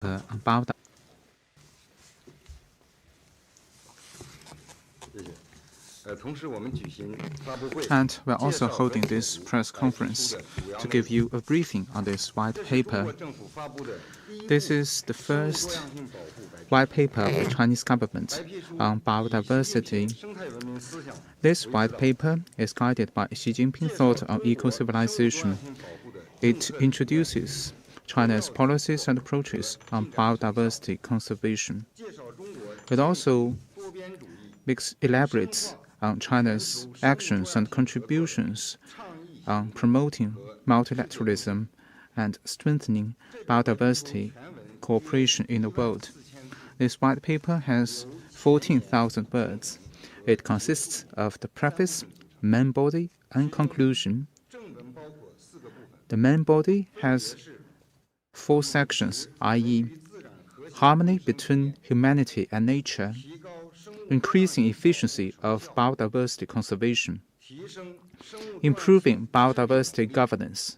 about. And we're also holding this press conference to give you a briefing on this white paper. This is the first white paper of the Chinese government on biodiversity. This white paper is guided by Xi Jinping's thought on eco-civilization. It introduces China's policies and approaches on biodiversity conservation. It also elaborates on China's actions and contributions on promoting multilateralism and strengthening biodiversity cooperation in the world. This white paper has 14,000 words. It consists of the preface, main body, and conclusion. The main body has 4 sections, i.e., harmony between humanity and nature, increasing efficiency of biodiversity conservation, improving biodiversity governance,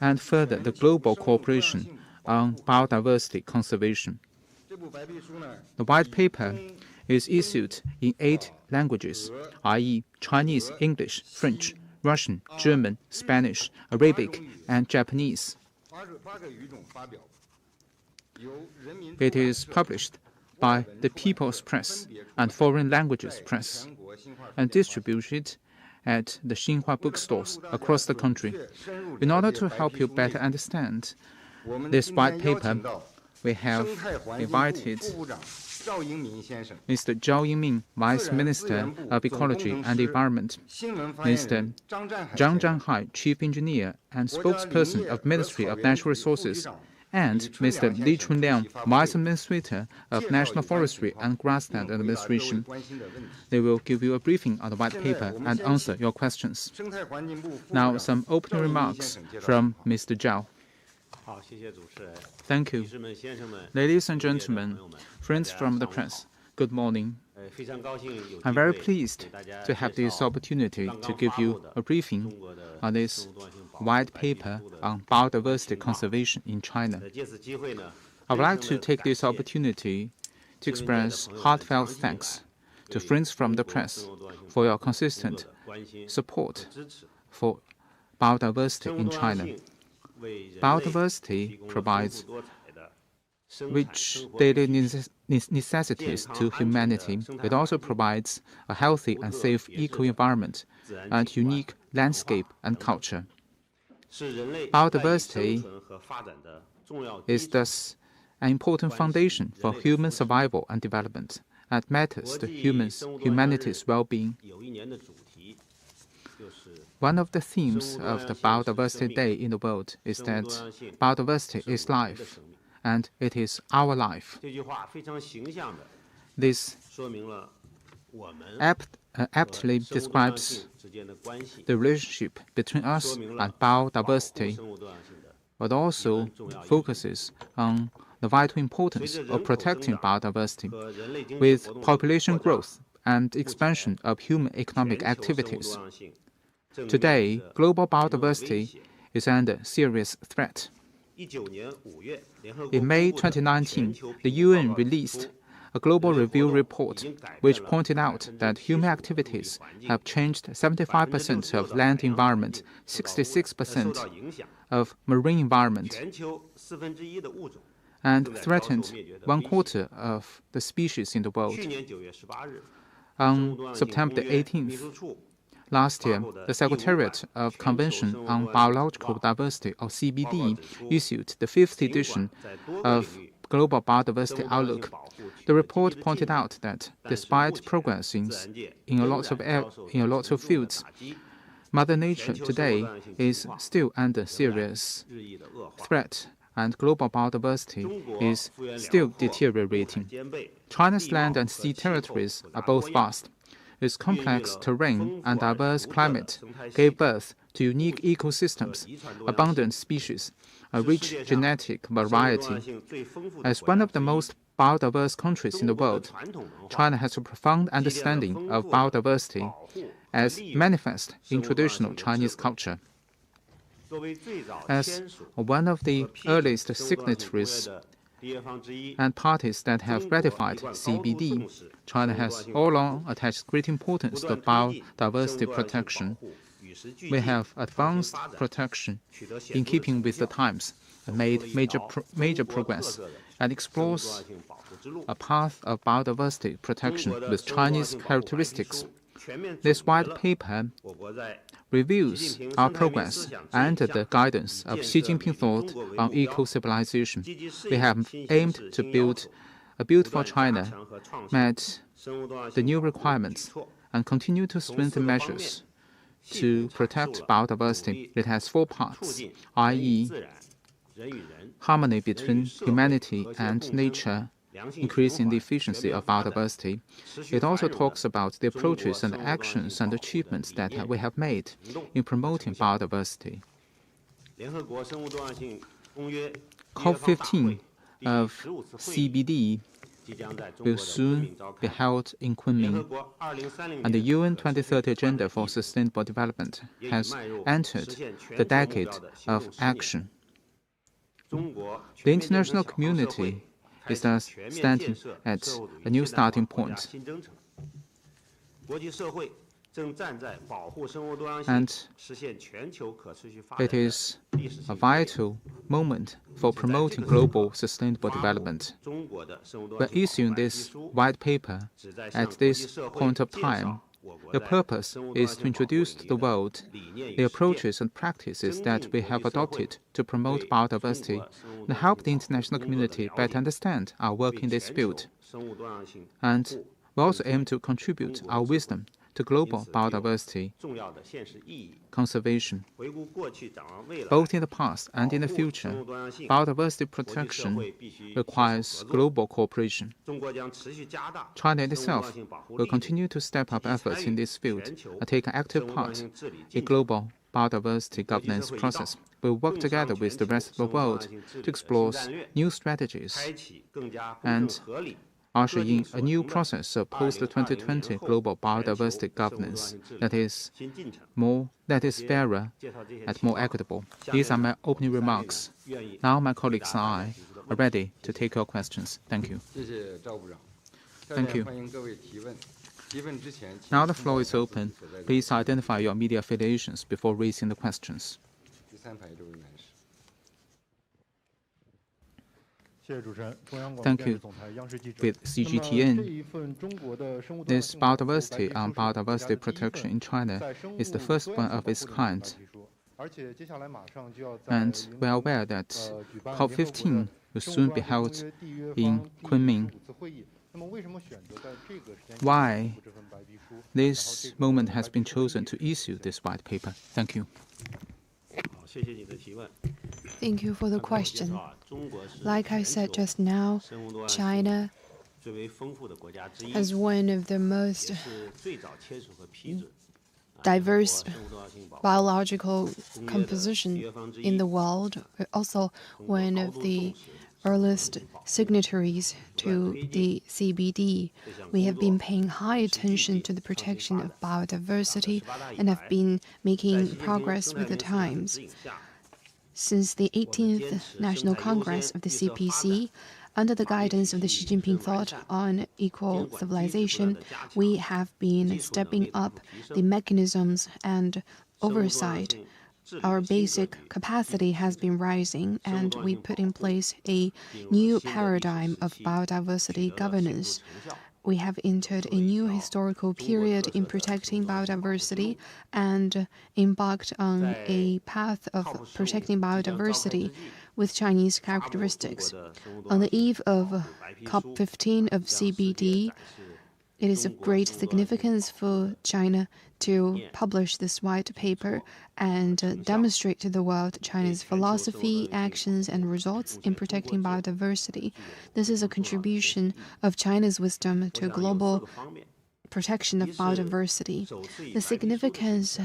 and further the global cooperation on biodiversity conservation. The white paper is issued in 8 languages, i.e., Chinese, English, French, Russian, German, Spanish, Arabic, and Japanese. It is published by the People's Press and Foreign Languages Press and distributed at the Xinhua bookstores across the country. In order to help you better understand this white paper, we have invited Mr. Zhao Yingming, Vice Minister of Ecology and Environment, Mr. Zhang Zhanghai, Chief Engineer and Spokesperson of Ministry of Natural Resources, and Mr. Li Chunliang, Vice Administrator of National Forestry and Grassland Administration. They will give you a briefing on the white paper and answer your questions. Now, some opening remarks from Mr. Zhao. Thank you. Ladies and gentlemen, friends from the press, good morning. I'm very pleased to have this opportunity to give you a briefing on this white paper on biodiversity conservation in China. I would like to take this opportunity to express heartfelt thanks to friends from the press for your consistent support for biodiversity in China. Biodiversity provides rich daily necessities to humanity. It also provides a healthy and safe eco-environment and unique landscape and culture. Biodiversity is thus an important foundation for human survival and development and matters to humanity's well-being. One of the themes of the Biodiversity Day in the world is that biodiversity is life, and it is our life. This aptly describes the relationship between us and biodiversity, but also focuses on the vital importance of protecting biodiversity with population growth and expansion of human economic activities. Today, global biodiversity is under serious threat. In May 2019, the UN released a global review report which pointed out that human activities have changed 75% of land environment, 66% of marine environment, and threatened 1/4 of the species in the world. On September 18th, last year, the Secretariat of Convention on Biological Diversity, or CBD, issued the 5th edition of Global Biodiversity Outlook. The report pointed out that despite progress in a lot of fields, Mother Nature today is still under serious threat, and global biodiversity is still deteriorating. China's land and sea territories are both vast. Its complex terrain and diverse climate gave birth to unique ecosystems, abundant species, a rich genetic variety. As one of the most biodiverse countries in the world, China has a profound understanding of biodiversity as manifest in traditional Chinese culture. As one of the earliest signatories and parties that have ratified CBD, China has all along attached great importance to biodiversity protection. We have advanced protection in keeping with the times and made major progress and explores a path of biodiversity protection with Chinese characteristics. This white paper reviews our progress under the guidance of Xi Jinping thought on eco-civilization. We have aimed to build a beautiful China, met the new requirements, and continue to strengthen measures to protect biodiversity. It has 4 parts, i.e., harmony between humanity and nature, increasing the efficiency of biodiversity. It also talks about the approaches and actions and achievements that we have made in promoting biodiversity. COP15 of CBD will soon be held in Kunming, and the UN 2030 Agenda for Sustainable Development has entered the decade of action. The international community is thus standing at a new starting point. And it is a vital moment for promoting global sustainable development. We're issuing this white paper at this point of time. The purpose is to introduce to the world the approaches and practices that we have adopted to promote biodiversity and help the international community better understand our work in this field. And we also aim to contribute our wisdom to global biodiversity conservation. Both in the past and in the future, biodiversity protection requires global cooperation. China itself will continue to step up efforts in this field and take an active part in global biodiversity governance process. We will work together with the rest of the world to explore new strategies and usher in a new process of post-2020 global biodiversity governance that is fairer and more equitable. These are my opening remarks. Now my colleagues and I are ready to take your questions. Thank you. Thank you. Now the floor is open. Please identify your media affiliations before raising the questions. Thank you. With CGTN, this biodiversity and biodiversity protection in China is the first one of its kind. And we are aware that COP15 will soon be held in Kunming. Why this moment has been chosen to issue this white paper? Thank you. Thank you for the question. Like I said just now, China has one of the most diverse biological composition in the world, also one of the earliest signatories to the CBD. We have been paying high attention to the protection of biodiversity and have been making progress with the times. Since the 18th National Congress of the CPC, under the guidance of the Xi Jinping thought on equal civilization, we have been stepping up the mechanisms and oversight. Our basic capacity has been rising, and we put in place a new paradigm of biodiversity governance. We have entered a new historical period in protecting biodiversity and embarked on a path of protecting biodiversity with Chinese characteristics. On the eve of COP15 of CBD, it is of great significance for China to publish this white paper and demonstrate to the world China's philosophy, actions, and results in protecting biodiversity. This is a contribution of China's wisdom to global protection of biodiversity. The significance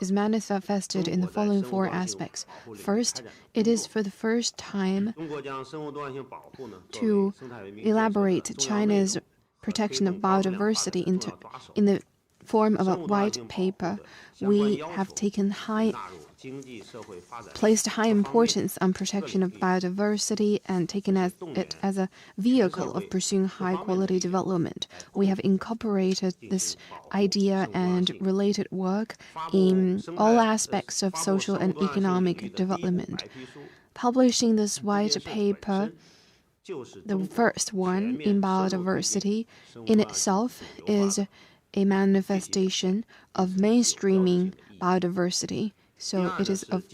is manifested in the following 4 aspects. First, it is for the first time to elaborate China's protection of biodiversity in the form of a white paper. We have taken high placed high importance on protection of biodiversity and taken it as a vehicle of pursuing high-quality development. We have incorporated this idea and related work in all aspects of social and economic development. Publishing this white paper, the first one in biodiversity, in itself is a manifestation of mainstreaming biodiversity. So it is of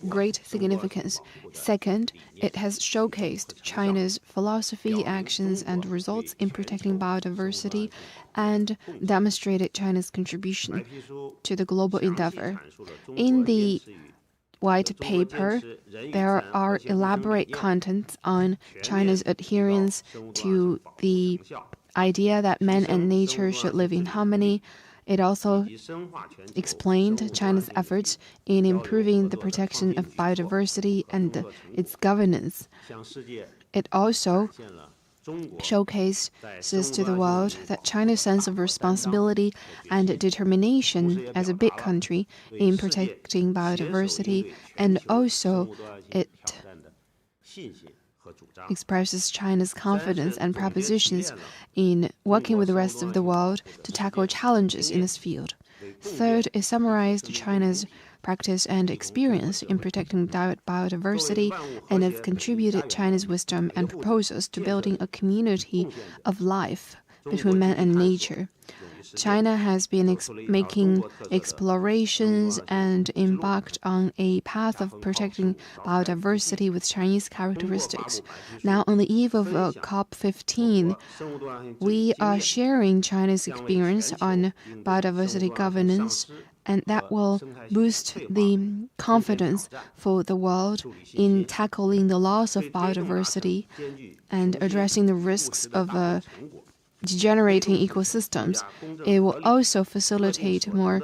great significance. Second, it has showcased China's philosophy, actions, and results in protecting biodiversity and demonstrated China's contribution to the global endeavor. In the white paper, there are elaborate contents on China's adherence to the idea that man and nature should live in harmony. It also explained China's efforts in improving the protection of biodiversity and its governance. It also showcases to the world that China's sense of responsibility and determination as a big country in protecting biodiversity, and also it expresses China's confidence and propositions in working with the rest of the world to tackle challenges in this field. Third, it summarized China's practice and experience in protecting biodiversity, and it's contributed China's wisdom and proposals to building a community of life between man and nature. China has been making explorations and embarked on a path of protecting biodiversity with Chinese characteristics. Now, on the eve of COP15, we are sharing China's experience on biodiversity governance, and that will boost the confidence for the world in tackling the loss of biodiversity and addressing the risks of degenerating ecosystems. It will also facilitate more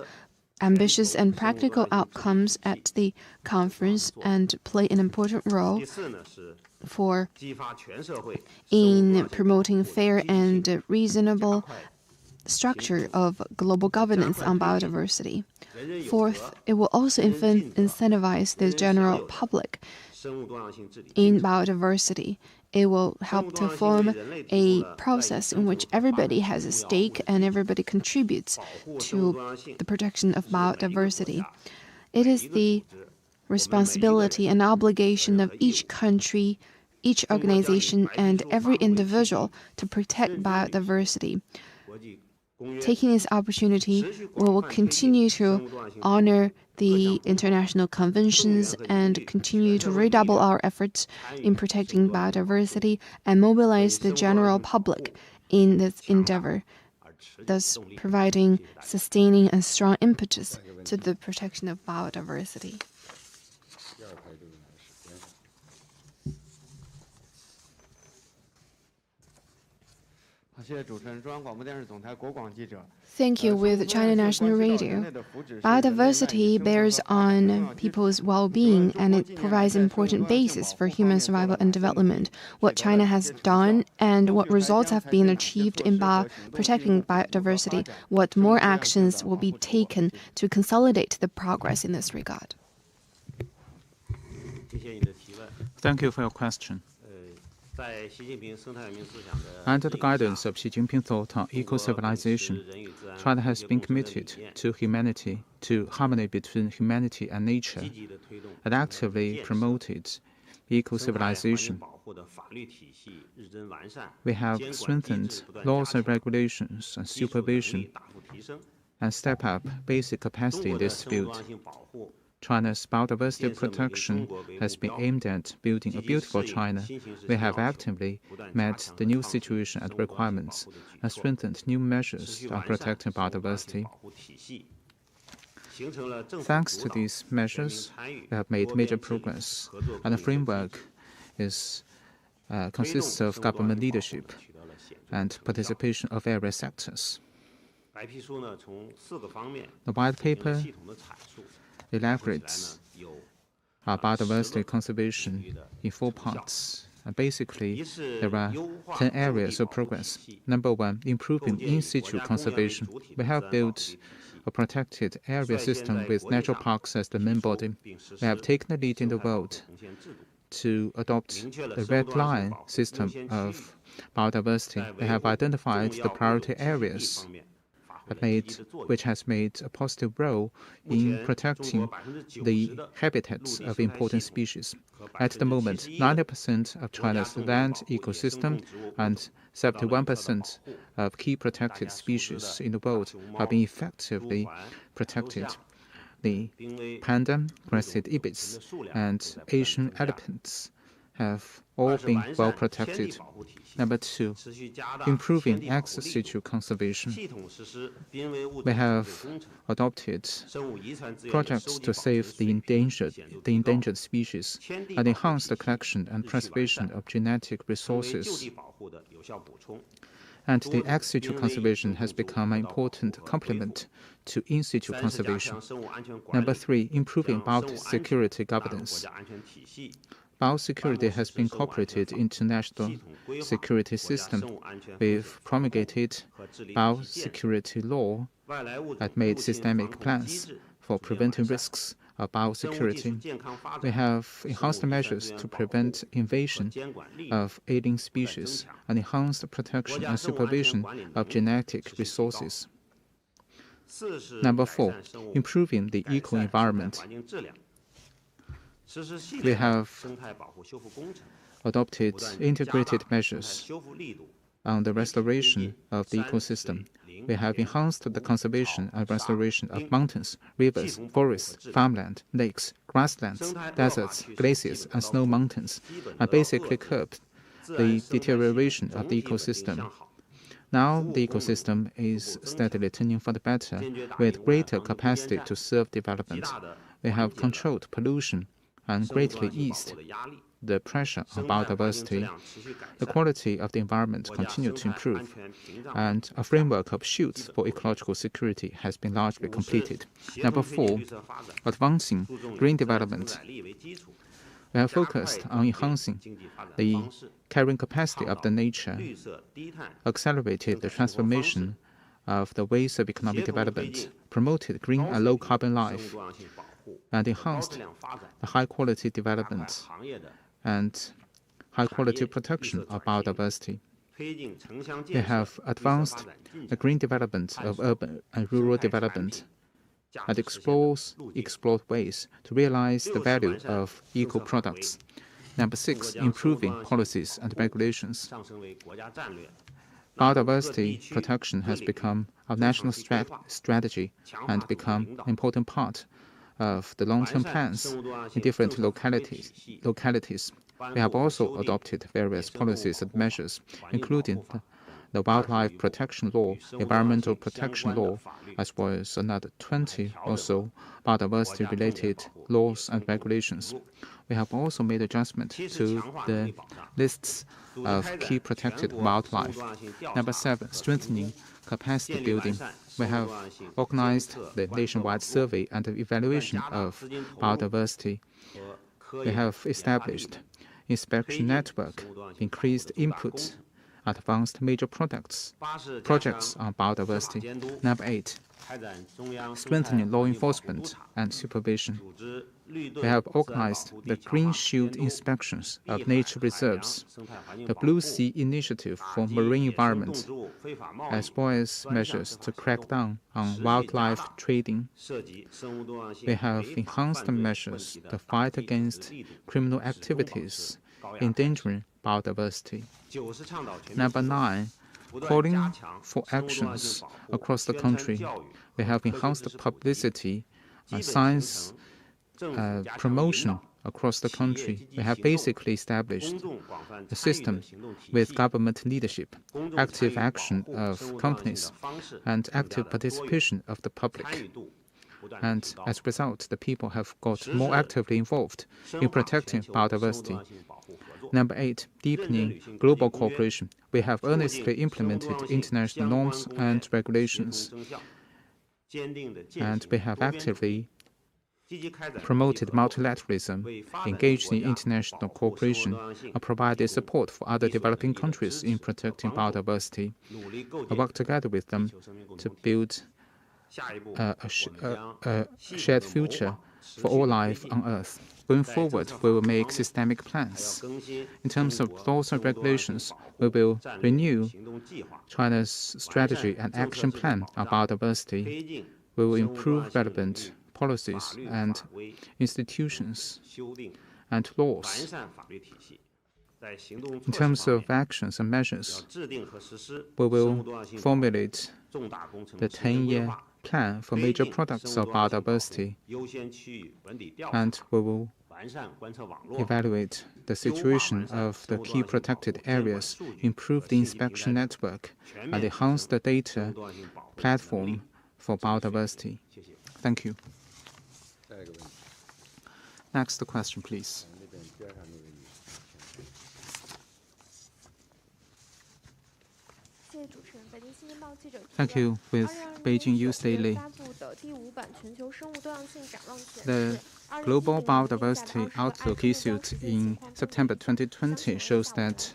ambitious and practical outcomes at the conference and play an important role in promoting fair and reasonable structure of global governance on biodiversity. Fourth, it will also incentivize the general public in biodiversity. It will help to form a process in which everybody has a stake and everybody contributes to the protection of biodiversity. It is the responsibility and obligation of each country, each organization, and every individual to protect biodiversity. Taking this opportunity, we will continue to honor the international conventions and continue to redouble our efforts in protecting biodiversity and mobilize the general public in this endeavor, thus providing sustaining and strong impetus to the protection of biodiversity. Thank you. With China National Radio, biodiversity bears on people's well-being, and it provides an important basis for human survival and development. What China has done and what results have been achieved in protecting biodiversity, what more actions will be taken to consolidate the progress in this regard? Thank you for your question. Under the guidance of Xi Jinping thought on eco-civilization, China has been committed to humanity, to harmony between humanity and nature, and actively promoted eco-civilization. We have strengthened laws and regulations and supervision and stepped up basic capacity in this field. China's biodiversity protection has been aimed at building a beautiful China. We have actively met the new situation and requirements and strengthened new measures on protecting biodiversity. Thanks to these measures, we have made major progress, and the framework consists of government leadership and participation of various sectors. The white paper elaborates biodiversity conservation in 4 parts. And basically, there are 10 areas of progress. Number 1, improving in situ conservation. We have built a protected area system with natural parks as the main body. We have taken the lead in the world to adopt the red line system of biodiversity. We have identified the priority areas which has made a positive role in protecting the habitats of important species. At the moment, 90% of China's land ecosystem and 71% of key protected species in the world have been effectively protected. The panda, crested ibis, and Asian elephants have all been well protected. Number 2, improving ex situ conservation. We have adopted projects to save the endangered species and enhance the collection and preservation of genetic resources. And the ex situ conservation has become an important complement to in situ conservation. Number 3, improving biosecurity governance. Biosecurity has been incorporated into national security system. We've promulgated biosecurity law and made systemic plans for preventing risks of biosecurity. We have enhanced measures to prevent invasion of alien species and enhanced protection and supervision of genetic resources. Number 4, improving the eco-environment. We have adopted integrated measures on the restoration of the ecosystem. We have enhanced the conservation and restoration of mountains, rivers, forests, farmland, lakes, grasslands, deserts, glaciers, and snow mountains, and basically curbed the deterioration of the ecosystem. Now the ecosystem is steadily turning for the better, with greater capacity to serve development. We have controlled pollution and greatly eased the pressure on biodiversity. The quality of the environment continued to improve, and a framework of shields for ecological security has been largely completed. Number 4, advancing green development. We have focused on enhancing the carrying capacity of the nature, accelerated the transformation of the ways of economic development, promoted green and low-carbon life, and enhanced the high-quality development and high-quality protection of biodiversity. We have advanced the green development of urban and rural development and explored ways to realize the value of eco-products. Number 6, improving policies and regulations. Biodiversity protection has become a national strategy and become an important part of the long-term plans in different localities. We have also adopted various policies and measures, including the Wildlife Protection Law, Environmental Protection Law, as well as another 20 or so biodiversity-related laws and regulations. We have also made adjustment to the lists of key protected wildlife. Number 7, strengthening capacity building. We have organized the nationwide survey and evaluation of biodiversity. We have established inspection network, increased input, advanced major projects on biodiversity. Number 8, strengthening law enforcement and supervision. We have organized the Green Shield inspections of nature reserves, the Blue Sea Initiative for marine environment, as well as measures to crack down on wildlife trading. We have enhanced measures to fight against criminal activities endangering biodiversity. Number 9, calling for actions across the country. We have enhanced publicity and science promotion across the country. We have basically established a system with government leadership, active action of companies, and active participation of the public. And as a result, the people have got more actively involved in protecting biodiversity. Number 8, deepening global cooperation. We have earnestly implemented international norms and regulations, and we have actively promoted multilateralism, engaged in international cooperation, and provided support for other developing countries in protecting biodiversity. I work together with them to build a shared future for all life on Earth. Going forward, we will make systemic plans. In terms of laws and regulations, we will renew China's strategy and action plan on biodiversity. We will improve relevant policies and institutions and laws. In terms of actions and measures, we will formulate the 10-year plan for major products of biodiversity, and we will evaluate the situation of the key protected areas, improve the inspection network, and enhance the data platform for biodiversity. Thank you. Next question, please. Thank you. With Beijing News Daily. The Global Biodiversity Outlook issued in September 2020 shows that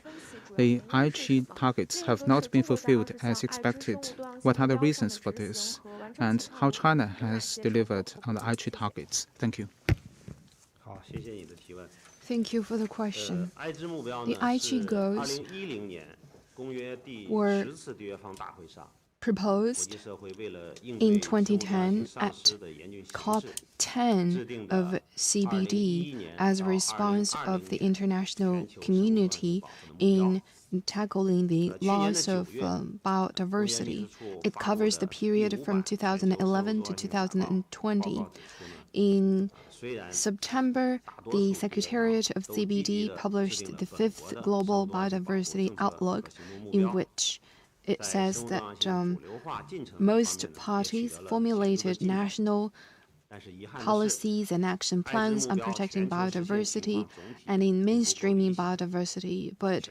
the Aichi targets have not been fulfilled as expected. What are the reasons for this, and how China has delivered on the Aichi targets? Thank you. Thank you for the question. The Aichi goals were proposed in 2010 at COP10 of CBD as a response of the international community in tackling the loss of biodiversity. It covers the period from 2011 to 2020. In September, the Secretariat of CBD published the 5th Global Biodiversity Outlook, in which it says that most parties formulated national policies and action plans on protecting biodiversity and in mainstreaming biodiversity. But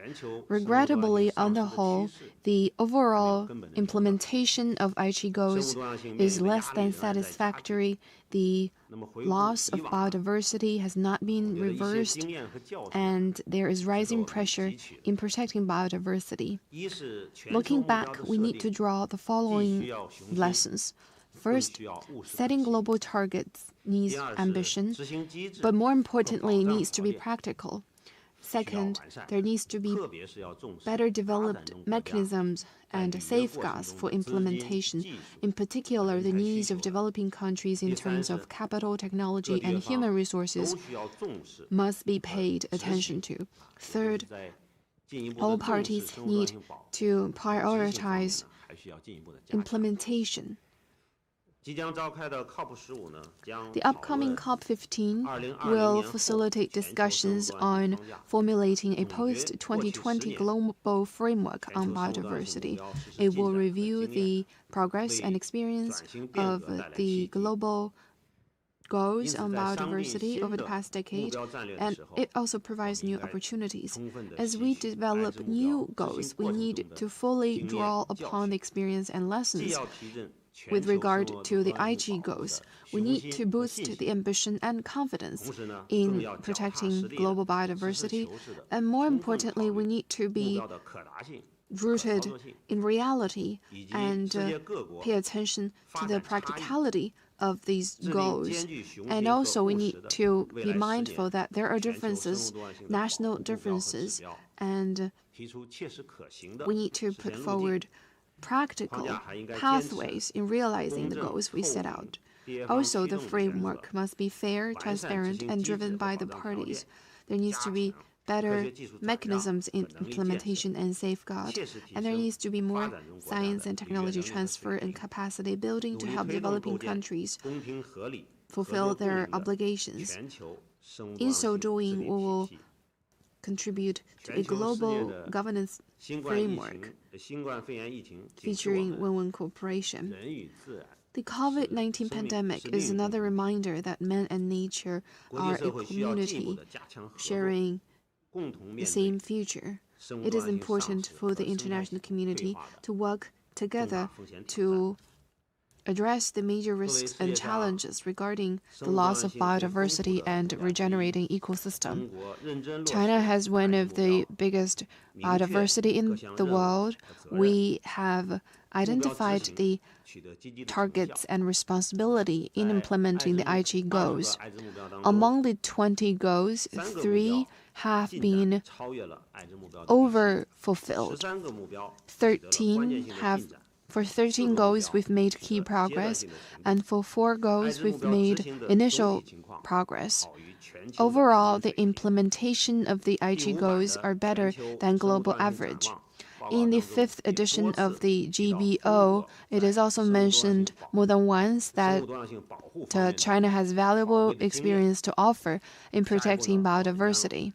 regrettably, on the whole, the overall implementation of Aichi goals is less than satisfactory. The loss of biodiversity has not been reversed, and there is rising pressure in protecting biodiversity. Looking back, we need to draw the following lessons. First, setting global targets needs ambition, but more importantly, needs to be practical. Second, there needs to be better developed mechanisms and safeguards for implementation. In particular, the needs of developing countries in terms of capital, technology, and human resources must be paid attention to. Third, all parties need to prioritize implementation. The upcoming COP15 will facilitate discussions on formulating a post-2020 global framework on biodiversity. It will review the progress and experience of the global goals on biodiversity over the past decade, and it also provides new opportunities. As we develop new goals, we need to fully draw upon the experience and lessons. With regard to the Aichi goals, we need to boost the ambition and confidence in protecting global biodiversity, and more importantly, we need to be rooted in reality and pay attention to the practicality of these goals. And also, we need to be mindful that there are differences, national differences, and we need to put forward practical pathways in realizing the goals we set out. Also, the framework must be fair, transparent, and driven by the parties. There needs to be better mechanisms in implementation and safeguard, and there needs to be more science and technology transfer and capacity building to help developing countries fulfill their obligations. In so doing, we will contribute to a global governance framework featuring win-win cooperation. The COVID-19 pandemic is another reminder that man and nature are a community sharing the same future. It is important for the international community to work together to address the major risks and challenges regarding the loss of biodiversity and regenerating ecosystem. China has one of the biggest biodiversity in the world. We have identified the targets and responsibility in implementing the Aichi goals. Among the 20 goals, 3 have been over-fulfilled. 13 goals, we've made key progress, and for 4 goals, we've made initial progress. Overall, the implementation of the Aichi goals are better than global average. In the 5th edition of the GBO, it is also mentioned more than once that China has valuable experience to offer in protecting biodiversity.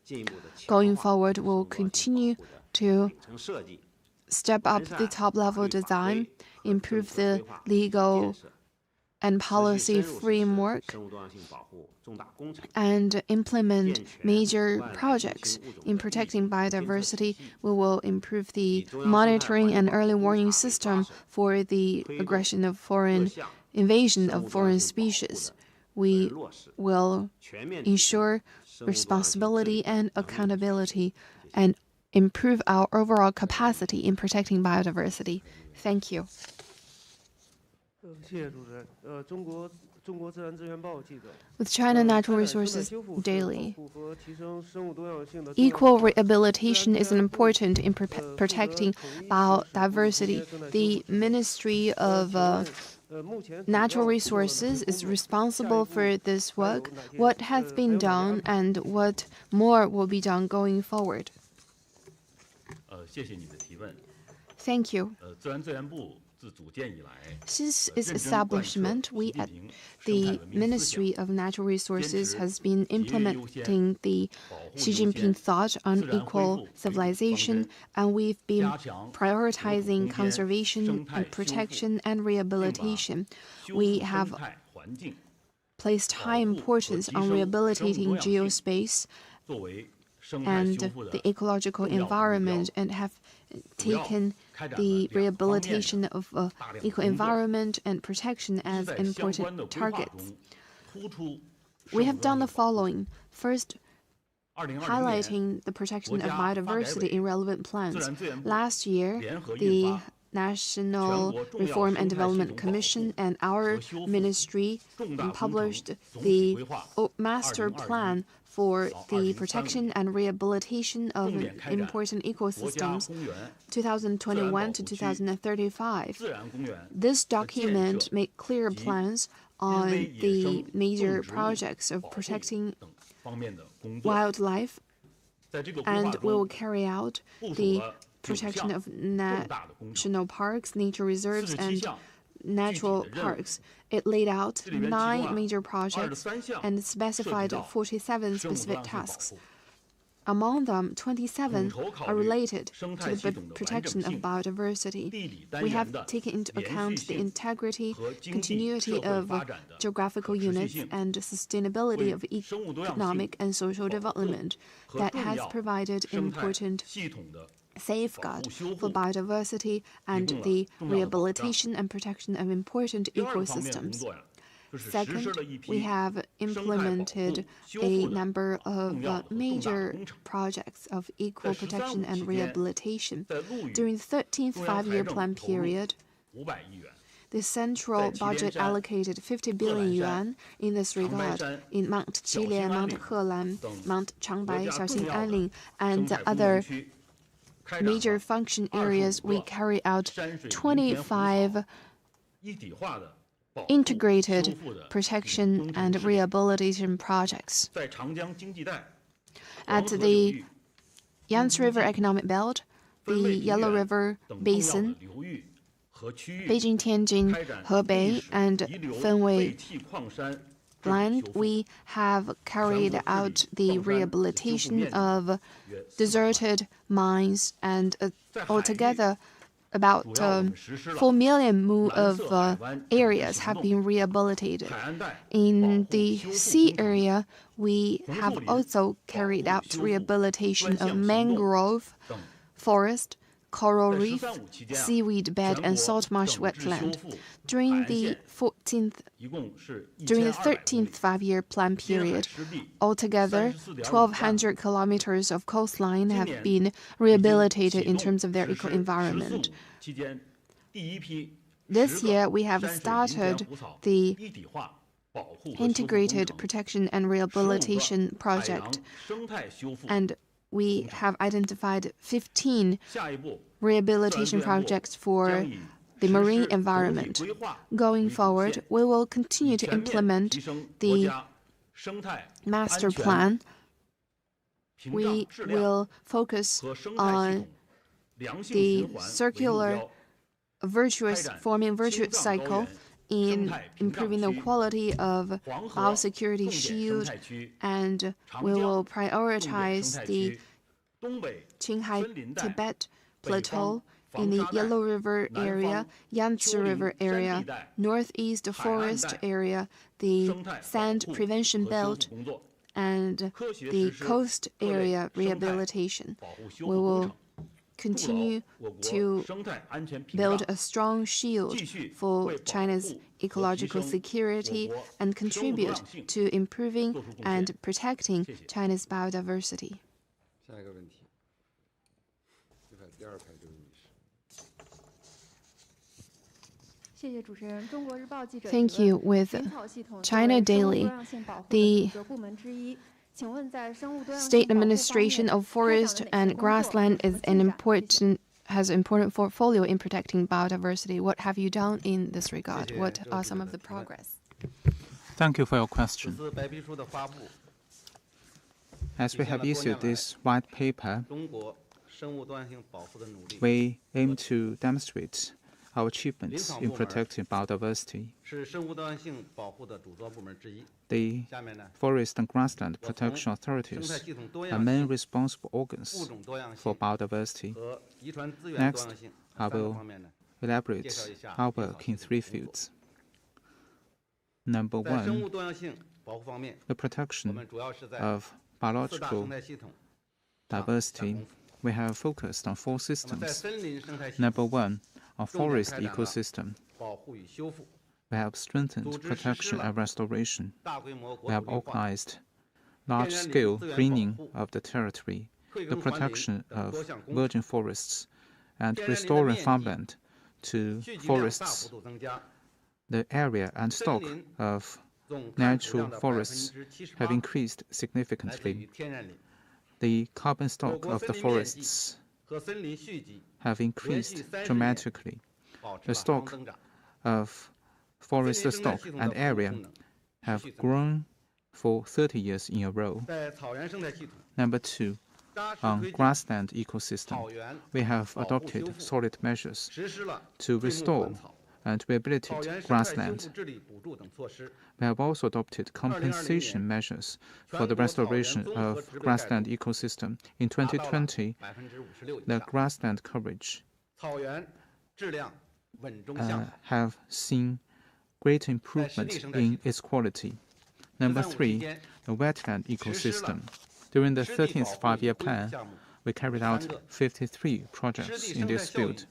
Going forward, we'll continue to step up the top-level design, improve the legal and policy framework, and implement major projects in protecting biodiversity. We will improve the monitoring and early warning system for the invasion of foreign species. We will ensure responsibility and accountability and improve our overall capacity in protecting biodiversity. Thank you. With China Natural Resources Daily, equal rehabilitation is important in protecting biodiversity. The Ministry of Natural Resources is responsible for this work. What has been done and what more will be done going forward? Thank you. Since its establishment, we at the Ministry of Natural Resources has been implementing the Xi Jinping thought on equal civilization, and we've been prioritizing conservation and protection and rehabilitation. We have placed high importance on rehabilitating geospace and the ecological environment, and have taken the rehabilitation of eco-environment and protection as important targets. We have done the following. First, highlighting the protection of biodiversity in relevant plans. Last year, the National Reform and Development Commission and our ministry published the Master Plan for the protection and rehabilitation of important ecosystems, 2021 to 2035. This document made clear plans on the major projects of protecting wildlife, and we will carry out the protection of national parks, nature reserves, and natural parks. It laid out 9 major projects and specified 47 specific tasks. Among them, 27 are related to the protection of biodiversity. We have taken into account the integrity, continuity of geographical units, and sustainability of economic and social development that has provided important safeguard for biodiversity and the rehabilitation and protection of important ecosystems. Second, we have implemented a number of major projects of equal protection and rehabilitation. During the 13th five-year plan period, the central budget allocated 50 billion yuan in this regard in Mount Qilian, Mount Helan, Mount Changbai, Xiaoxing Anling, and other major function areas. We carry out 25 integrated protection and rehabilitation projects. At the Yangtze River Economic Belt, the Yellow River Basin, Beijing, Tianjin, Hebei, and Fenway Land, we have carried out the rehabilitation of deserted mines, and altogether about 4 million mu of areas have been rehabilitated. In the sea area, we have also carried out rehabilitation of mangrove forest, coral reef, seaweed bed, and salt marsh wetland. During the 13th five-year plan period, altogether 1,200 kilometers of coastline have been rehabilitated in terms of their eco-environment. This year, we have started the Integrated Protection and Rehabilitation Project, and we have identified 15 rehabilitation projects for the marine environment. Going forward, we will continue to implement the master plan. We will focus on the circular forming virtuous cycle in improving the quality of biosecurity shield, and we will prioritize the Qinghai-Tibet Plateau in the Yellow River area, Yangtze River area, Northeast Forest area, the Sand Prevention Belt, and the coast area rehabilitation. We will continue to build a strong shield for China's ecological security and contribute to improving and protecting China's biodiversity. Thank you. With China Daily, the State Administration of Forest and Grassland has an important portfolio in protecting biodiversity. What have you done in this regard? What are some of the progress? Thank you for your question. As we have issued this white paper, we aim to demonstrate our achievements in protecting biodiversity. The Forest and Grassland Protection Authorities are main responsible organs for biodiversity. Next, I will elaborate our work in 3 fields. Number 1, the protection of biological diversity. We have focused on 4 systems. Number 1, on forest ecosystem. We have strengthened protection and restoration. We have organized large-scale greening of the territory, the protection of virgin forests, and restoring farmland to forests. The area and stock of natural forests have increased significantly. The carbon stock of the forests have increased dramatically. The stock of forest stock and area have grown for 30 years in a row. Number 2, on grassland ecosystem, we have adopted solid measures to restore and rehabilitate grassland. We have also adopted compensation measures for the restoration of grassland ecosystem. In 2020, the grassland coverage have seen great improvement in its quality. Number 3, the wetland ecosystem. During the 13th five-year plan, we carried out 53 projects in this field.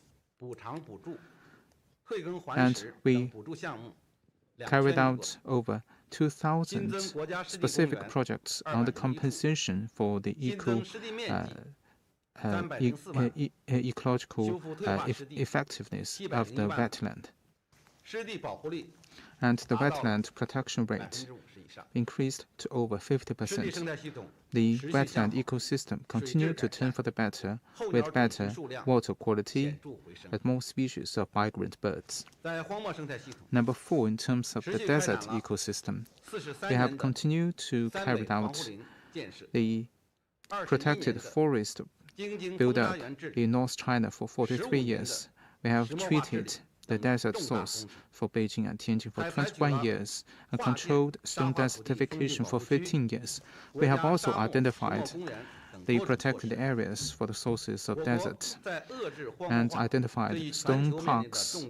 And we carried out over 2,000 specific projects on the compensation for the ecological effectiveness of the wetland. And the wetland protection rate increased to over 50%. The wetland ecosystem continued to turn for the better, with better water quality and more species of migrant birds. Number 4, in terms of the desert ecosystem, we have continued to carry out the protected forest build-up in North China for 43 years. We have treated the desert source for Beijing and Tianjin for 21 years and controlled stone desertification for 15 years. We have also identified the protected areas for the sources of desert and identified stone parks.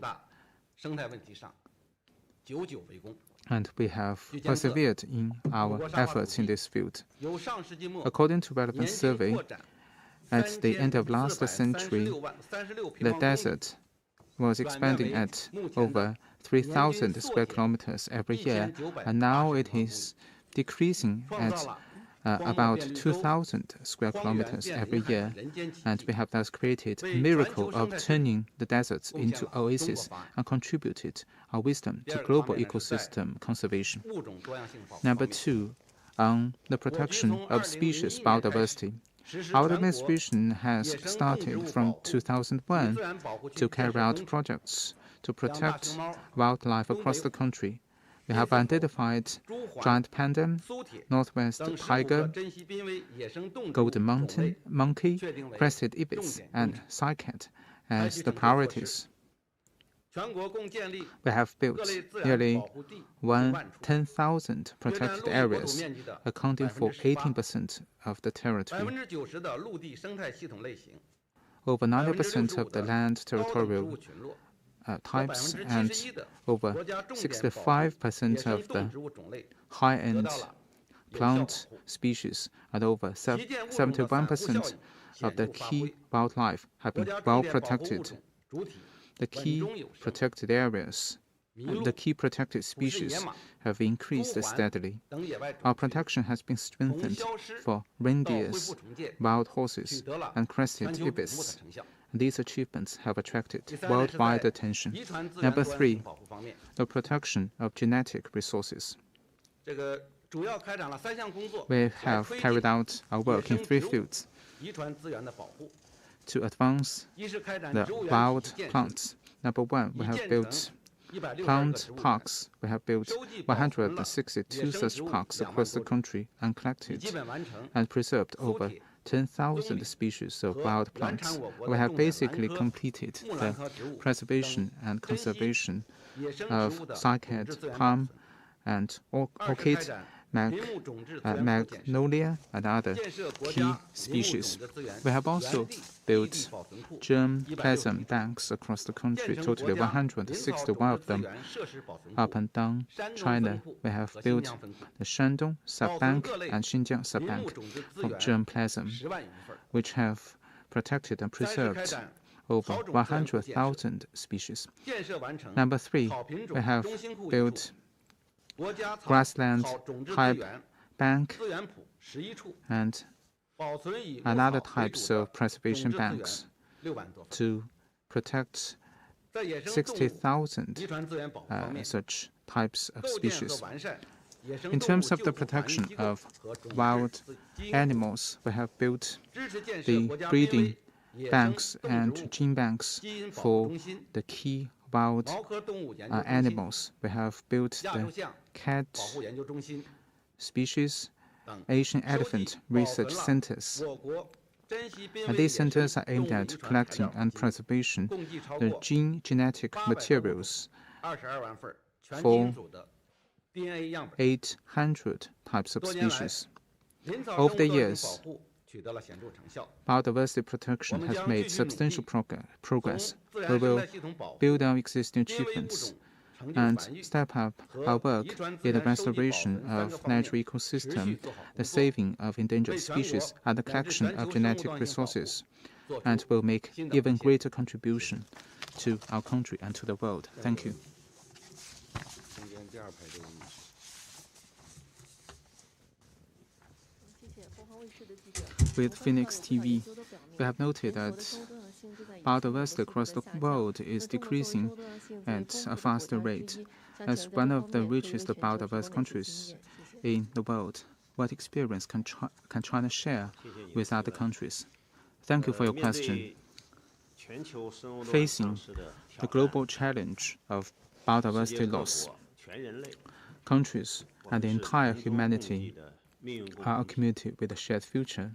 And we have persevered in our efforts in this field. According to relevant survey, At the end of last century, the desert was expanding at over 3,000 square kilometers every year, and now it is decreasing at about 2,000 square kilometers every year. And we have thus created a miracle of turning the deserts into oases and contributed our wisdom to global ecosystem conservation. Number two, on the protection of species biodiversity. Our administration has started from 2001 to carry out projects to protect wildlife across the country. We have identified giant panda, northwest tiger, golden monkey, crested ibis, and cycad as the priorities. We have built nearly 10,000 protected areas, accounting for 18% of the territory. Over 90% of the land territorial types and over 65% of the high-end plant species and over 71% of the key wildlife have been well protected. The key protected areas and the key protected species have increased steadily. Our protection has been strengthened for reindeers, wild horses, and crested ibis. These achievements have attracted worldwide attention. Number three, the protection of genetic resources. We have carried out our work in three fields to advance the wild plants. Number one, we have built plant parks. We have built 162 such parks across the country and collected and preserved over 10,000 species of wild plants. We have basically completed the preservation and conservation of cycad, palm, and orchid, magnolia, and other key species. We have also built germplasm banks across the country, totally 161 of them. Up and down China, we have built the Shandong Subbank and Xinjiang Subbank for germplasm, which have protected and preserved over 100,000 species. Number three, we have built grassland type bank and other types of preservation banks to protect 60,000 such types of species. In terms of the protection of wild animals, we have built the breeding banks and gene banks for the key wild animals. We have built the cat species, Asian elephant research centers. And these centers are aimed at collecting and preservation the genetic materials for 800 types of species. Over the years, biodiversity protection has made substantial progress. We will build on existing achievements and step up our work in the restoration of natural ecosystem, the saving of endangered species, and the collection of genetic resources, and will make even greater contribution to our country and to the world. Thank you. With Phoenix TV, we have noted that biodiversity across the world is decreasing at a faster rate. As one of the richest biodiverse countries in the world, what experience can China share with other countries? Thank you for your question. Facing the global challenge of biodiversity loss, countries and the entire humanity are a community with a shared future.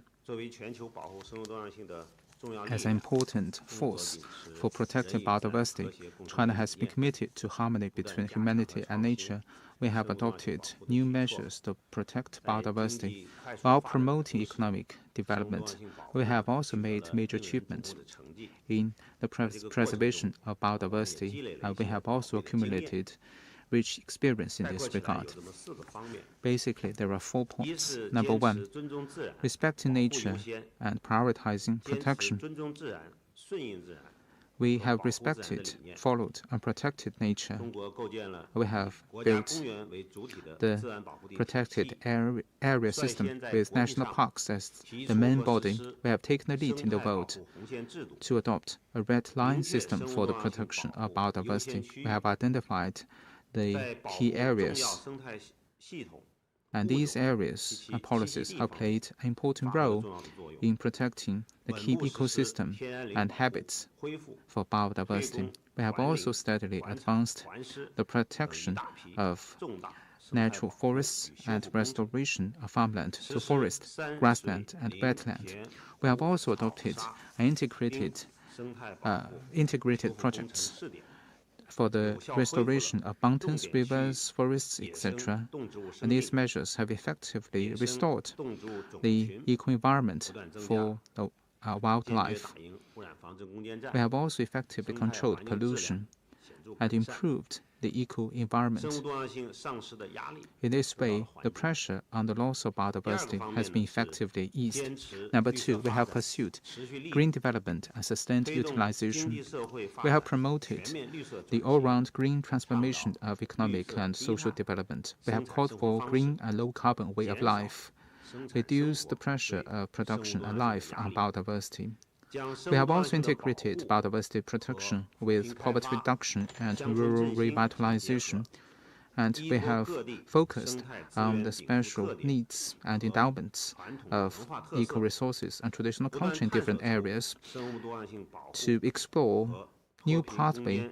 As an important force for protecting biodiversity, China has been committed to harmony between humanity and nature. We have adopted new measures to protect biodiversity. While promoting economic development, we have also made major achievements in the preservation of biodiversity, and we have also accumulated rich experience in this regard. Basically, there are 4 points. Number 1, respecting nature and prioritizing protection. We have respected, followed, and protected nature. We have built the protected area system with national parks as the main body. We have taken the lead in the world to adopt a red line system for the protection of biodiversity. We have identified the key areas, and these areas and policies have played an important role in protecting the key ecosystem and habits for biodiversity. We have also steadily advanced the protection of natural forests and restoration of farmland to forest, grassland, and wetland. We have also adopted integrated projects for the restoration of mountains, rivers, forests, etc. And these measures have effectively restored the eco-environment for wildlife. We have also effectively controlled pollution and improved the eco-environment. In this way, the pressure on the loss of biodiversity has been effectively eased. Number 2, we have pursued green development and sustained utilization. We have promoted the all-round green transformation of economic and social development. We have called for green and low-carbon way of life, reduced the pressure of production and life on biodiversity. We have also integrated biodiversity protection with poverty reduction and rural revitalization, and we have focused on the special needs and endowments of eco-resources and traditional culture in different areas to explore new pathways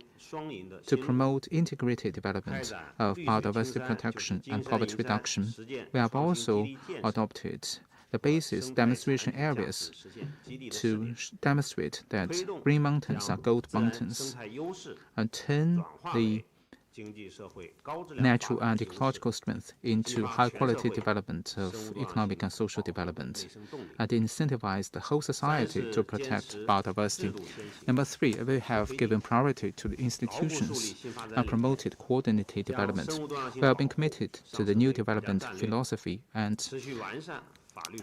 to promote integrated development of biodiversity protection and poverty reduction. We have also adopted the basis demonstration areas to demonstrate that green mountains are gold mountains and turn the natural and ecological strength into high-quality development of economic and social development, and incentivize the whole society to protect biodiversity. Number 3, we have given priority to the institutions and promoted coordinated development. We have been committed to the new development philosophy and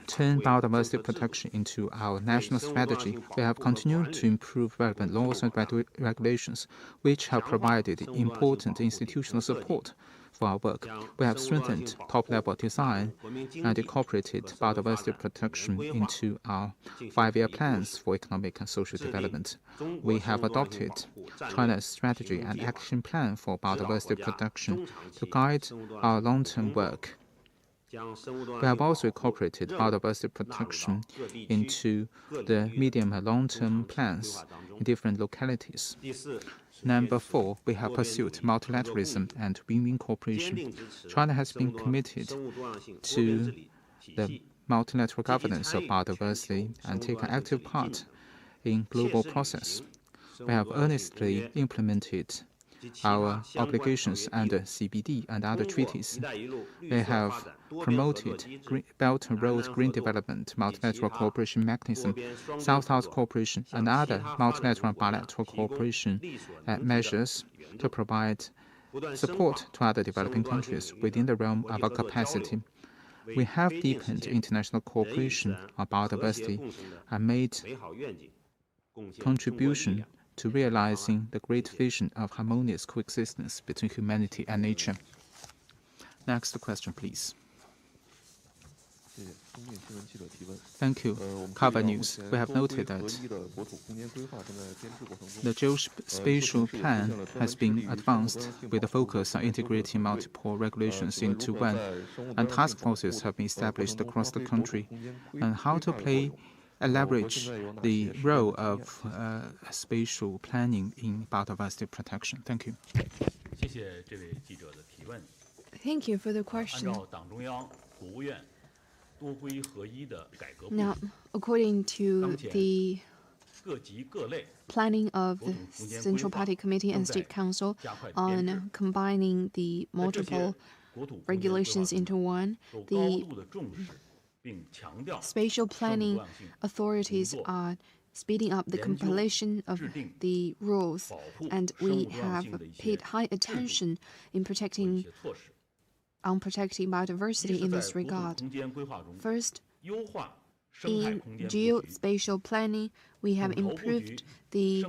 turn biodiversity protection into our national strategy. We have continued to improve relevant laws and regulations, which have provided important institutional support for our work. We have strengthened top-level design and incorporated biodiversity protection into our 5-year plans for economic and social development. We have adopted China's strategy and action plan for biodiversity protection to guide our long-term work. We have also incorporated biodiversity protection into the medium and long-term plans in different localities. Number 4, we have pursued multilateralism and win-win cooperation. China has been committed to the multilateral governance of biodiversity and taken active part in global process. We have earnestly implemented our obligations under CBD and other treaties. We have promoted Belt and Road Green Development, Multilateral Cooperation Mechanism, South-South Cooperation, and other multilateral and bilateral cooperation measures to provide support to other developing countries within the realm of our capacity. We have deepened international cooperation on biodiversity and made contribution to realizing the great vision of harmonious coexistence between humanity and nature. Next question, please. Thank you. Cover News. We have noted that the Geospatial Plan has been advanced with a focus on integrating multiple regulations into one, and task forces have been established across the country on how to leverage the role of spatial planning in biodiversity protection. Thank you. Thank you for the question. Now, according to the planning of the Central Party Committee and State Council on combining the multiple regulations into one, the spatial planning authorities are speeding up the compilation of the rules, and we have paid high attention in protecting biodiversity in this regard. First, in geospatial planning, we have improved the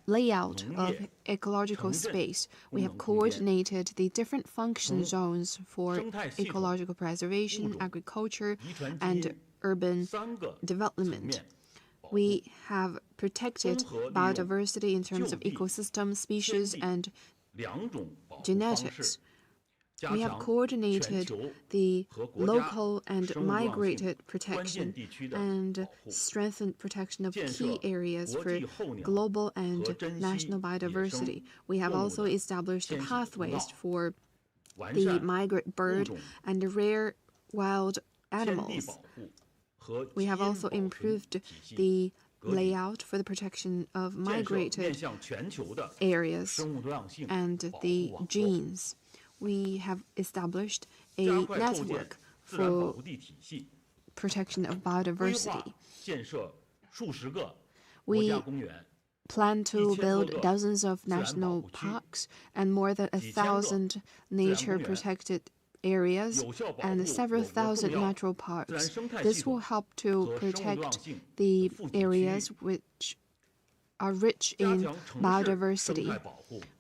layout of ecological space. We have coordinated the different function zones for ecological preservation, agriculture, and urban development. We have protected biodiversity in terms of ecosystem, species, and genetics. We have coordinated the local and migrated protection and strengthened protection of key areas for global and national biodiversity. We have also established pathways for the migrant bird and the rare wild animals. We have also improved the layout for the protection of migrated areas and the genes. We have established a network for protection of biodiversity. We plan to build dozens of national parks and more than 1,000 nature-protected areas and several thousand natural parks. This will help to protect the areas which are rich in biodiversity.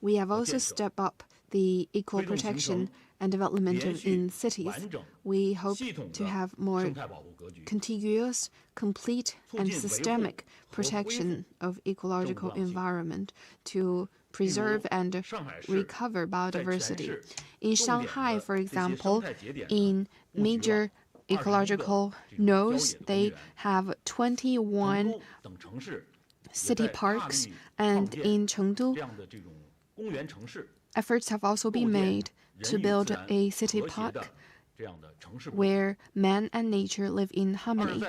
We have also stepped up the equal protection and development in cities. We hope to have more contiguous, complete, and systemic protection of ecological environment to preserve and recover biodiversity. In Shanghai, for example, in major ecological nodes, they have 21 city parks, and in Chengdu, efforts have also been made to build a city park where man and nature live in harmony.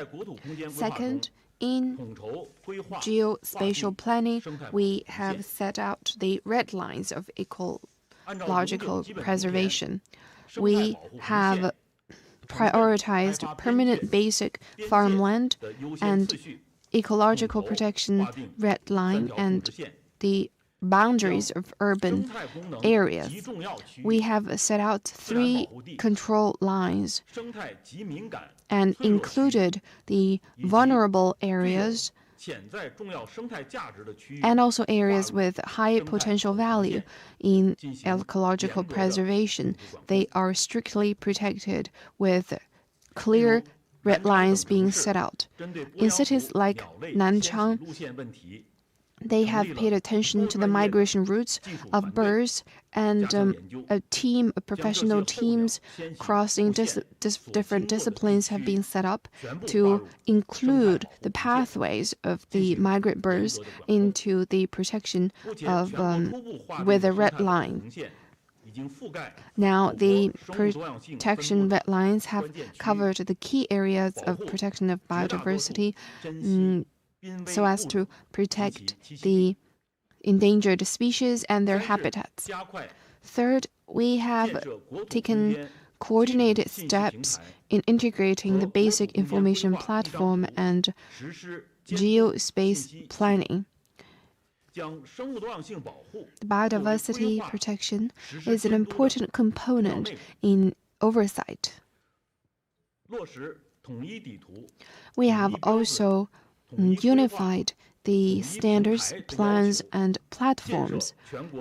Second, in geospatial planning, we have set out the red lines of ecological preservation. We have prioritized permanent basic farmland and ecological protection red line and the boundaries of urban areas. We have set out 3 control lines and included the vulnerable areas and also areas with high potential value in ecological preservation. They are strictly protected with clear red lines being set out. In cities like Nanchang, they have paid attention to the migration routes of birds, and a team of professional teams crossing different disciplines have been set up to include the pathways of the migrant birds into the protection of with a red line. Now, the protection red lines have covered the key areas of protection of biodiversity so as to protect the endangered species and their habitats. Third, we have taken coordinated steps in integrating the basic information platform and geospace planning. Biodiversity protection is an important component in oversight. We have also unified the standards, plans, and platforms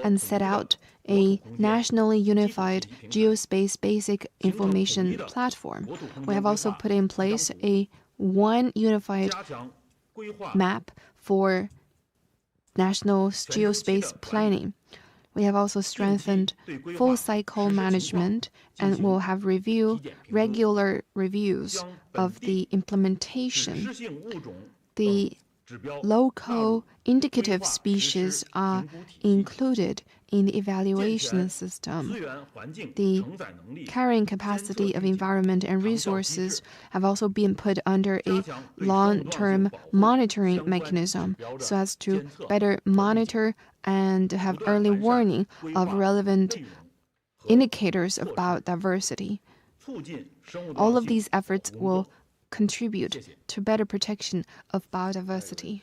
and set out a nationally unified geospace basic information platform. We have also put in place one unified map for national geospace planning. We have also strengthened full cycle management and will have regular reviews of the implementation. The local indicative species are included in the evaluation system. The carrying capacity of environment and resources have also been put under a long-term monitoring mechanism so as to better monitor and have early warning of relevant indicators of biodiversity. All of these efforts will contribute to better protection of biodiversity.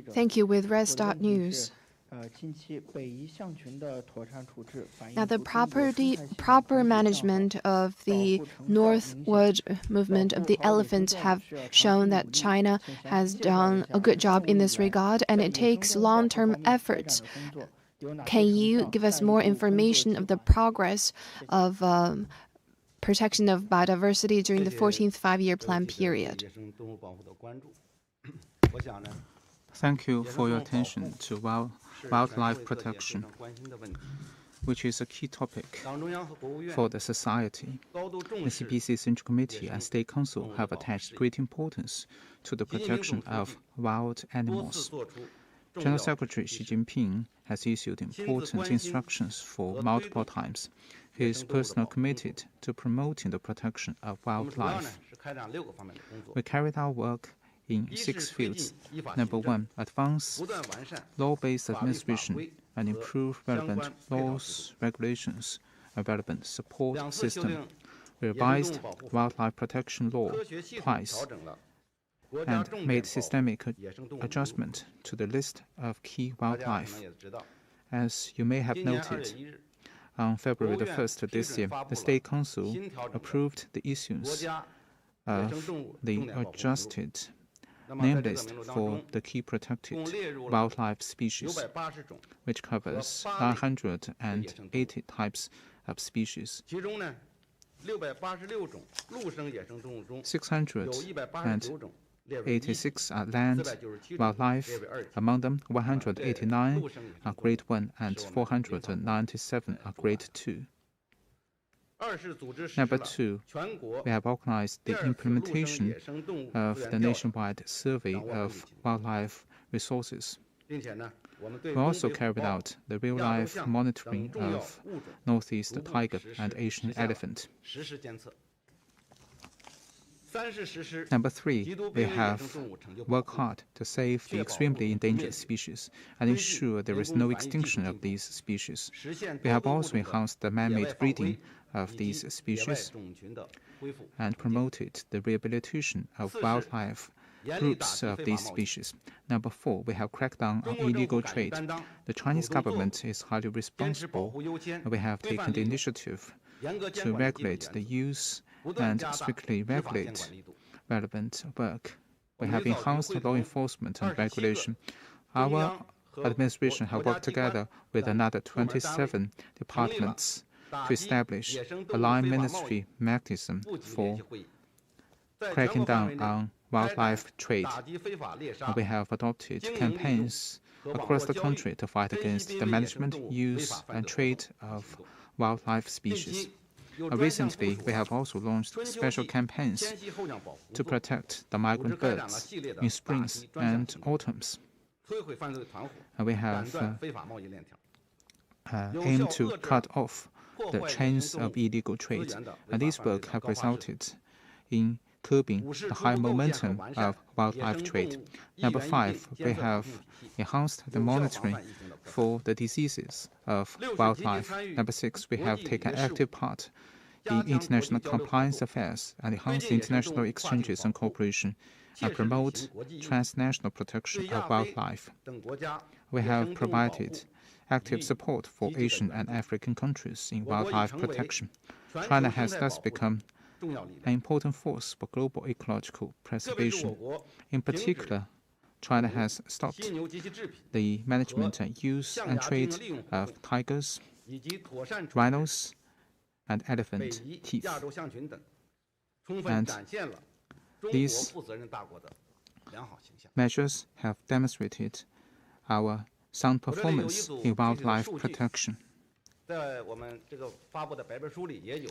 Thank you. With Red Star News. Now, the proper management of the northward movement of the elephants have shown that China has done a good job in this regard, and it takes long-term efforts. Can you give us more information of the progress of protection of biodiversity during the 14th five-year plan period? Thank you for your attention to wildlife protection, which is a key topic for the society. The CPC Central Committee and State Council have attached great importance to the protection of wild animals. General Secretary Xi Jinping has issued important instructions for multiple times. He is personally committed to promoting the protection of wildlife. We carried our work in 6 fields. Number 1, advance law-based administration and improve relevant laws, regulations, and relevant support system. We revised wildlife protection law twice and made systemic adjustment to the list of key wildlife. As you may have noted, on February the 1st of this year, the State Council approved the issuance of the adjusted name list for the key protected wildlife species, which covers 980 types of species. 686 are land wildlife. Among them, 189 are Grade 1 and 497 are Grade 2. Number 2, we have organized the implementation of the nationwide survey of wildlife resources. We also carried out the real-life monitoring of northeast tiger and Asian elephant. Number 3, we have worked hard to save the extremely endangered species and ensure there is no extinction of these species. We have also enhanced the man-made breeding of these species and promoted the rehabilitation of wildlife groups of these species. Number 4, we have cracked down on illegal trade. The Chinese government is highly responsible, and we have taken the initiative to regulate the use and strictly regulate relevant work. We have enhanced law enforcement and regulation. Our administration has worked together with another 27 departments to establish a line ministry mechanism for cracking down on wildlife trade. We have adopted campaigns across the country to fight against the management, use, and trade of wildlife species. Recently, we have also launched special campaigns to protect the migrant birds in springs and autumns. We have aimed to cut off the chains of illegal trade, and these work have resulted in curbing the high momentum of wildlife trade. Number 5, we have enhanced the monitoring for the diseases of wildlife. Number 6, we have taken active part in international compliance affairs and enhanced international exchanges and cooperation and promote transnational protection of wildlife. We have provided active support for Asian and African countries in wildlife protection. China has thus become an important force for global ecological preservation. In particular, China has stopped the management and use and trade of tigers, rhinos, and elephant teeth. And these measures have demonstrated our sound performance in wildlife protection.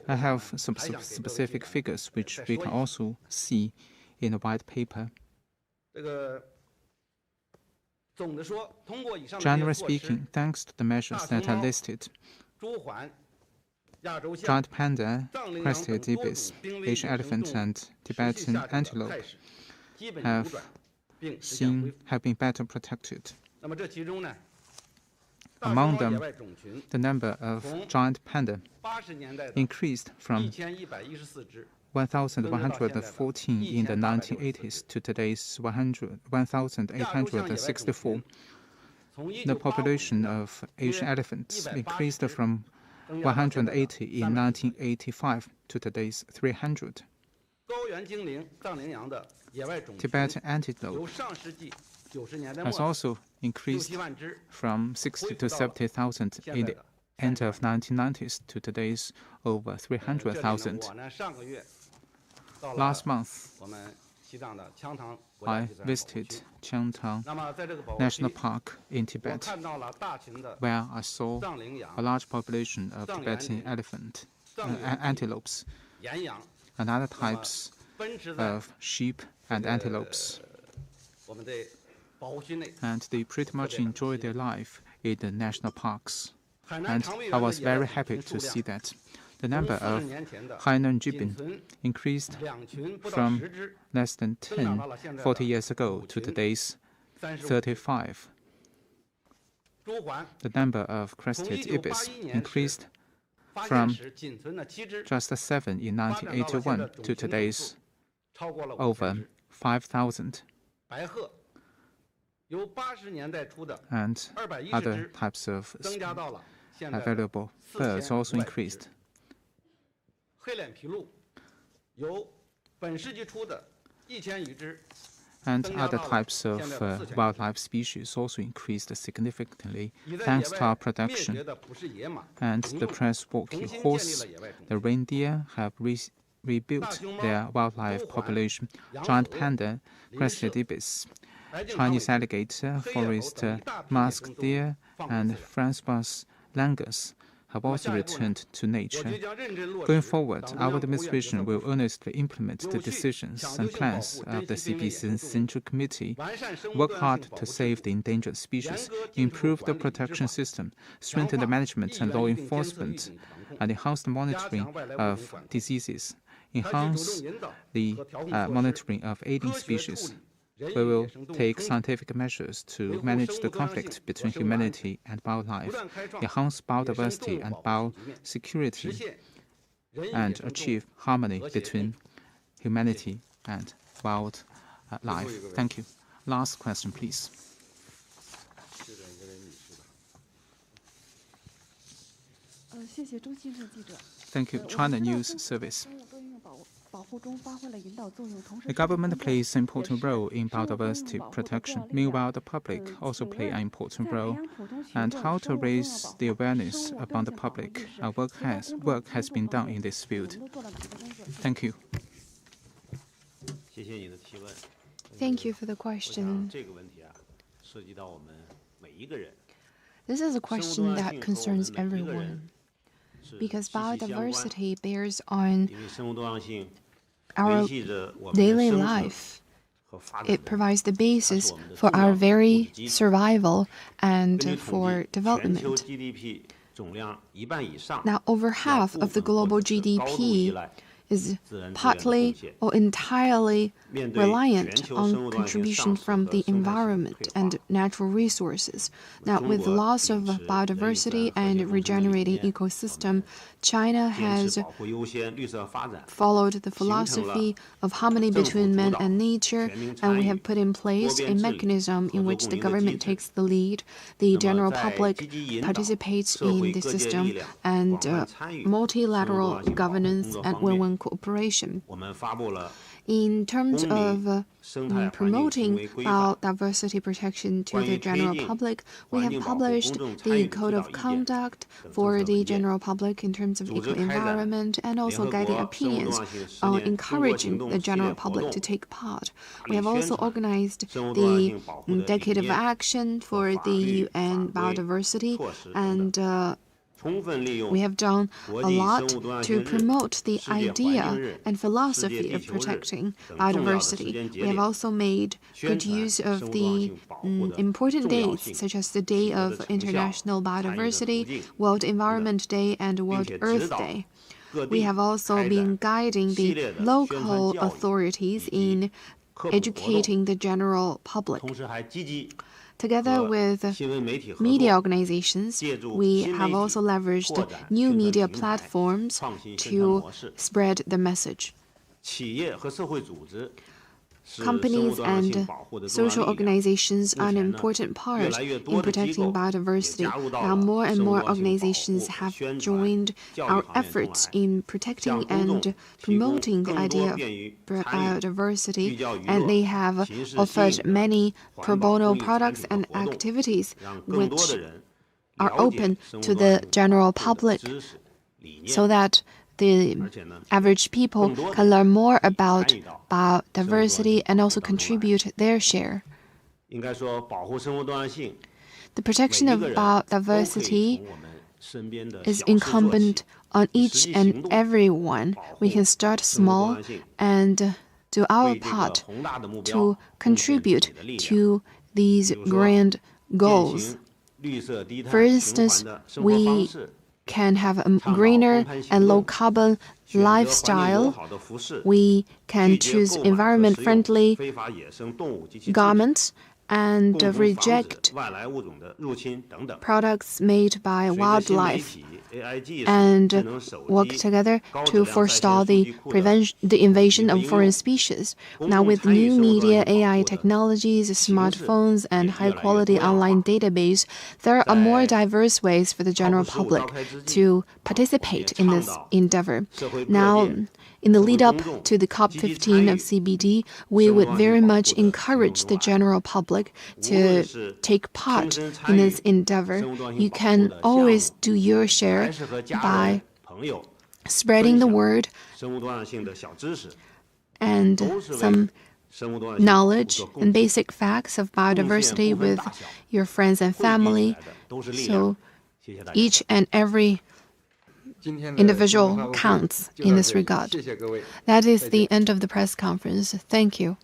I have some specific figures which we can also see in the white paper. Generally speaking, thanks to the measures that are listed, giant panda, crested ibis, Asian elephant, and Tibetan antelope have been better protected. Among them, the number of giant panda increased from 1,114 in the 1980s to today's 1,864. The population of Asian elephants increased from 180 in 1985 to today's 300. Tibetan antelope has also increased from 60 to 70,000 in the end of 1990s to today's over 300,000. Last month, I visited Qiangtang National Park in Tibet, where I saw a large population of Tibetan antelopes and other types of sheep and antelopes. And they pretty much enjoy their life in the national parks. And I was very happy to see that. The number of Hainan gibbon increased from less than 10 40 years ago to today's 35. The number of crested ibis increased from just 7 in 1981 to today's over 5,000. And other types of valuable birds also increased. And other types of wildlife species also increased significantly thanks to our production. And the Prince-Walking horse, the reindeer have rebuilt their wildlife population. Giant panda, crested ibis, Chinese alligator, forest masked deer, and Francois langus have also returned to nature. Going forward, our administration will earnestly implement the decisions and plans of the CPC Central Committee, work hard to save the endangered species, improve the protection system, strengthen the management and law enforcement, and enhance the monitoring of diseases, enhance the monitoring of ailing species. We will take scientific measures to manage the conflict between humanity and wildlife, enhance biodiversity and biosecurity, and achieve harmony between humanity and wildlife. Thank you. Last question, please. Thank you. China News Service. The government plays an important role in biodiversity protection. Meanwhile, the public also play an important role. And how to raise the awareness among the public? Our work has been done in this field. Thank you. Thank you for the question. This is a question that concerns everyone, because biodiversity bears on our daily life. It provides the basis for our very survival and for development. Now, over half of the global GDP is partly or entirely reliant on contribution from the environment and natural resources. Now, with the loss of biodiversity and regenerating ecosystem, China has followed the philosophy of harmony between man and nature, and we have put in place a mechanism in which the government takes the lead, the general public participates in the system, and multilateral governance and win-win cooperation. In terms of promoting biodiversity protection to the general public, we have published the Code of Conduct for the general public in terms of eco-environment and also guiding opinions on encouraging the general public to take part. We have also organized the Decade of Action for the UN Biodiversity, and we have done a lot to promote the idea and philosophy of protecting biodiversity. We have also made good use of the important dates, such as the Day of International Biodiversity, World Environment Day, and World Earth Day. We have also been guiding the local authorities in educating the general public. Together with media organizations, we have also leveraged new media platforms to spread the message. Companies and social organizations are an important part in protecting biodiversity. Now, more and more organizations have joined our efforts in protecting and promoting the idea of biodiversity, and they have offered many pro bono products and activities which are open to the general public so that the average people can learn more about biodiversity and also contribute their share. The protection of biodiversity is incumbent on each and every one. We can start small and do our part to contribute to these grand goals. For instance, we can have a greener and low-carbon lifestyle. We can choose environment-friendly garments and reject products made by wildlife and work together to forestall the invasion of foreign species. Now, with new media, AI technologies, smartphones, and high-quality online database, there are more diverse ways for the general public to participate in this endeavor. Now, in the lead-up to the COP15 of CBD, we would very much encourage the general public to take part in this endeavor. You can always do your share by spreading the word and some knowledge and basic facts of biodiversity with your friends and family. So each and every individual counts in this regard. That is the end of the press conference. Thank you.